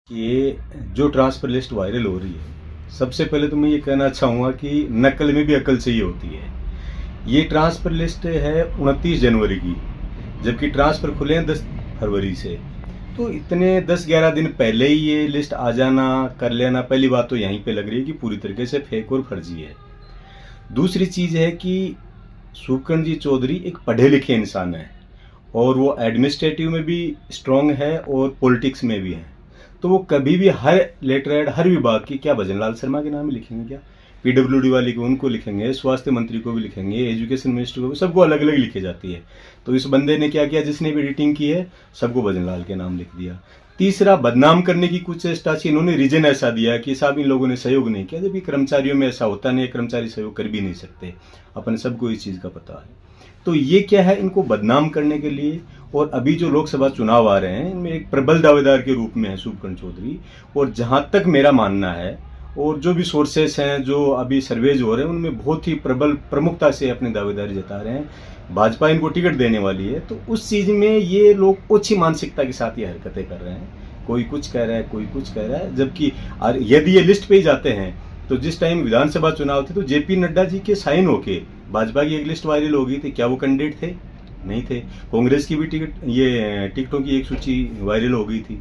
ये जो transfer list viral हो रही है, सबसे पहले तो मैं ये कहना चाहूँगा कि नकल में भी अकल चाहिए होती है। ये ट्रांसफर लिस्ट है 29 जनवरी की, जबकि ट्रांसफर खुले हैं 10 फरवरी से। तो इतने 10-11 दिन पहले ही ये लिस्ट आ जाना, कर लेना, पहली बात तो यहीं पे लग रही है कि पूरी तरीके से फेक और फर्जी है। दूसरी चीज़ है कि शुभकर्ण जी चौधरी एक पढ़े लिखे इंसान है और वो एडमिनिस्ट्रेटिव में भी स्ट्रांग है और पॉलिटिक्स में भी है। तो वो कभी भी हर लेटर हेड, हर विभाग की, क्या भजनलाल शर्मा के नाम ही लिखेंगे, क्या पीडब्ल्यूडी वाली को उनको लिखेंगे, स्वास्थ्य मंत्री को भी लिखेंगे, एजुकेशन मिनिस्टर को भी, सबको अलग अलग लिखी जाती है। तो इस बंदे ने क्या किया, जिसने भी एडिटिंग की है सबको भजनलाल के नाम लिख दिया। तीसरा, बदनाम करने की कुछ चेष्टा थी। इन्होंने रीजन ऐसा दिया कि साहब इन लोगों ने सहयोग नहीं किया, जबकि कर्मचारियों में ऐसा होता नहीं है, कर्मचारी सहयोग कर भी नहीं सकते, अपन सबको इस चीज़ का पता है। तो ये क्या है, इनको बदनाम करने के लिए। और अभी जो लोकसभा चुनाव आ रहे हैं, इनमें एक प्रबल दावेदार के रूप में है शुभकर्ण चौधरी। और जहां तक मेरा मानना है, और जो भी सोर्सेस हैं, जो अभी सर्वेज हो रहे हैं, उनमें बहुत ही प्रबल प्रमुखता से अपनी दावेदारी जता रहे हैं। भाजपा इनको टिकट देने वाली है। तो उस चीज़ में ये लोग ओछी मानसिकता के साथ ये हरकतें कर रहे हैं। कोई कुछ कह रहा है, कोई कुछ कह रहा है, जबकि यदि ये लिस्ट पे ही जाते हैं तो जिस टाइम विधानसभा चुनाव थे तो जेपी नड्डा जी के साइन होके भाजपा की एक लिस्ट वायरल हो गई थी। क्या वो कैंडिडेट थे? नहीं थे। कांग्रेस की भी टिकटों की एक सूची वायरल हो गई थी।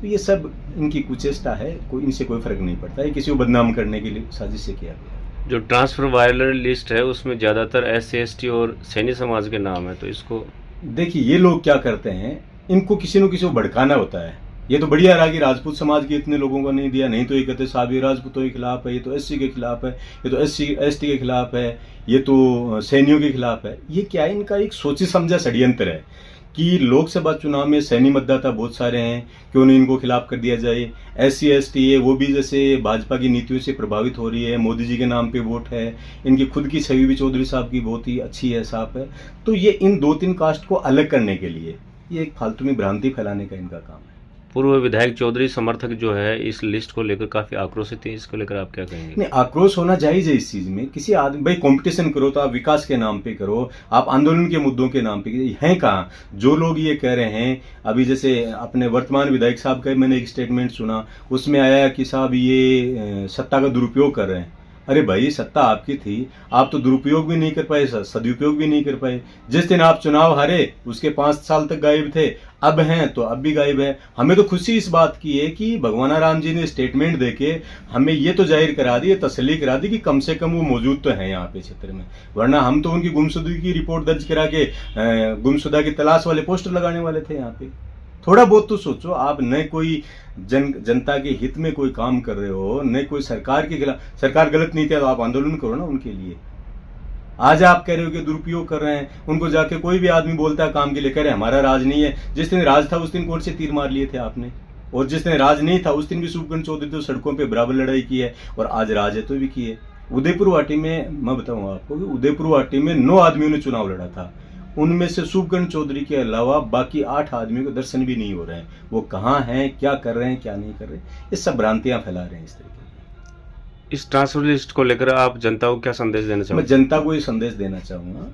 तो ये सब इनकी कुचेष्टा है, कोई इनसे कोई फर्क नहीं पड़ता है। किसी को बदनाम करने के लिए साजिश से किया गया। जो ट्रांसफर वायरल लिस्ट है उसमें ज़्यादातर SC ST और सैनी समाज के नाम है, तो इसको देखिए, ये लोग क्या करते हैं, इनको किसी न किसी को भड़काना होता है। ये तो बढ़िया रहा कि राजपूत समाज के इतने लोगों को नहीं दिया, नहीं तो ये कहते साहब ये राजपूतों के खिलाफ है, ये तो SC के खिलाफ है, ये तो SC ST के खिलाफ है, ये तो सैनियों के खिलाफ है। ये क्या है, इनका एक सोची समझा षड्यंत्र है कि लोकसभा चुनाव में सैनी मतदाता बहुत सारे हैं, क्यों नहीं इनको खिलाफ कर दिया जाए। SC ST है, वो भी जैसे भाजपा की नीतियों से प्रभावित हो रही है, मोदी जी के नाम पे वोट है, इनकी खुद की छवि भी चौधरी साहब की बहुत ही अच्छी है, साफ है। तो ये इन 2-3 कास्ट को अलग करने के लिए ये एक फालतू में भ्रांति फैलाने का इनका काम है। पूर्व विधायक चौधरी समर्थक जो है इस लिस्ट को लेकर काफी आक्रोशित है, इसको लेकर आप क्या कहेंगे? नहीं, आक्रोश होना जायज है इस चीज में। किसी आदमी, भाई कंपटीशन करो तो आप विकास के नाम पे करो, आप आंदोलन के मुद्दों के नाम पे हैं कहाँ? जो लोग ये कह रहे हैं, अभी जैसे अपने वर्तमान विधायक साहब का मैंने एक स्टेटमेंट सुना, उसमें आया कि साहब ये सत्ता का दुरुपयोग कर रहे हैं। अरे भाई, सत्ता आपकी थी, आप तो दुरुपयोग भी नहीं कर पाए, सदुपयोग भी नहीं कर पाए। जिस दिन आप चुनाव हारे उसके 5 साल तक गायब थे, अब हैं तो अब भी गायब है। हमें तो खुशी इस बात की है कि भगवाना राम जी ने स्टेटमेंट देके हमें ये तो जाहिर करा दी, तसल्ली करा दी कि कम से कम वो मौजूद तो है यहाँ पे क्षेत्र में। वरना हम तो उनकी गुमशुदगी की रिपोर्ट दर्ज करा के गुमशुदा की तलाश वाले पोस्टर लगाने वाले थे यहाँ पे। थोड़ा बहुत तो सोचो आप, न कोई जनता के हित में कोई काम कर रहे हो, न कोई सरकार के खिलाफ। सरकार गलत नीति है तो आप आंदोलन करो ना उनके लिए। आज आप कह रहे हो कि दुरुपयोग कर रहे हैं, उनको जाके कोई भी आदमी बोलता है काम के लिए, कह रहे हमारा राज नहीं है। जिस दिन राज था उस दिन कौन से तीर मार लिए थे आपने? और जिस दिन राज नहीं था उस दिन भी शुभकर्ण चौधरी तो सड़कों पे बराबर लड़ाई की है, और आज राज है तो भी की है। उदयपुर वाटी में मैं बताऊंगा आपको कि उदयपुर वाटी में 9 आदमियों ने चुनाव लड़ा था। उनमें से शुभकर्ण चौधरी के अलावा बाकी 8 आदमियों को दर्शन भी नहीं हो रहे हैं। वो कहाँ हैं, क्या कर रहे हैं, क्या नहीं कर रहे, ये सब भ्रांतियां फैला रहे हैं इस तरीके की। इस ट्रांसफर लिस्ट को लेकर आप जनता को क्या संदेश देना चाहोगे? मैं जनता को ये संदेश देना चाहूंगा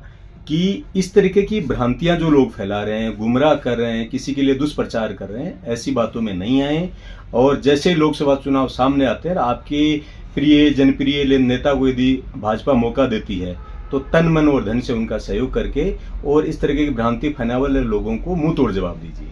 कि इस तरीके की भ्रांतियां जो लोग फैला रहे हैं, गुमराह कर रहे हैं, किसी के लिए दुष्प्रचार कर रहे हैं, ऐसी बातों में नहीं आए। और जैसे लोकसभा चुनाव सामने आते हैं, आपके प्रिय जनप्रिय नेता को यदि भाजपा मौका देती है तो तन मन और धन से उनका सहयोग करके और इस तरीके की भ्रांति फैलाने वाले लोगों को मुंह तोड़ जवाब दीजिए।